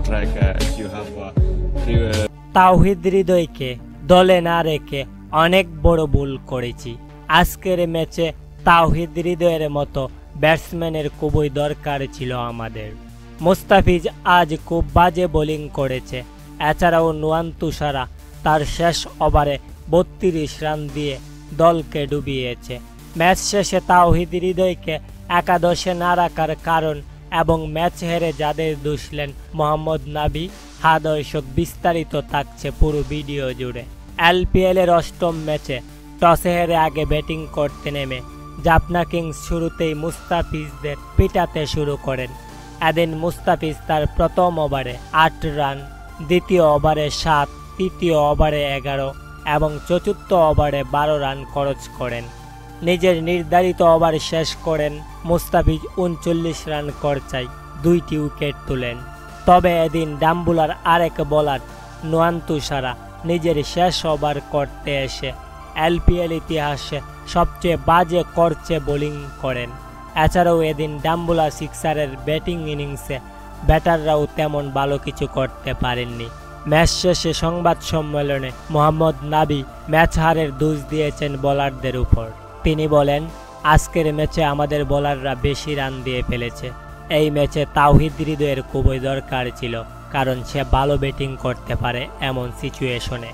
track. You have তাওহিদ হৃদয়কে দলে না রেখে অনেক বড় ভুল করেছি। আজকের ম্যাচে তাওহিদ হৃদয়ের মতো ব্যাটসম্যানের খুবই দরকার ছিল আমাদের। মুস্তাফিজ আজ খুব বাজে বোলিং করেছে। এছাড়াও নুয়ান তুষারা তার শেষ ওভারে 32 রান দিয়ে দলকে ডুবিয়েছে। ম্যাচ শেষে তাওহিদ হৃদয়কে একাদশে না রাখার কারণ এবং ম্যাচ হেরে যাদের দুষলেন মোহাম্মদ নাবি, দর্শক বিস্তারিত থাকছে পুরো ভিডিও জুড়ে। LPL এর অষ্টম ম্যাচে টসে হেরে আগে ব্যাটিং করতে নেমে জাফনা কিংস শুরুতেই মুস্তাফিজদের পিটাতে শুরু করেন। এদিন মুস্তাফিজ তার প্রথম ওভারে 8 রান, দ্বিতীয় ওভারে 7, তৃতীয় ওভারে 11 এবং চতুর্থ ওভারে 12 রান খরচ করেন। নিজের নির্ধারিত ওভার শেষ করেন মুস্তাফিজ 39 রান খরচায় 2টি উইকেট তুলেন। তবে এদিন ডাম্বুলার আরেক বোলার নুয়ান তুষারা নিজের শেষ ওভার করতে এসে LPL ইতিহাসে সবচেয়ে বাজে করছে বোলিং করেন। এছাড়াও এদিন ডাম্বুলা সিক্সারের ব্যাটিং ইনিংসে ব্যাটাররাও তেমন ভালো কিছু করতে পারেননি। ম্যাচ শেষে সংবাদ সম্মেলনে মোহাম্মদ নাবি ম্যাচ হারের দোষ দিয়েছেন বোলারদের উপর। তিনি বলেন, আজকের ম্যাচে আমাদের বোলাররা বেশি রান দিয়ে ফেলেছে। এই ম্যাচে তাওহিদ হৃদয়ের খুবই দরকার ছিল, কারণ সে ভালো ব্যাটিং করতে পারে এমন সিচুয়েশনে।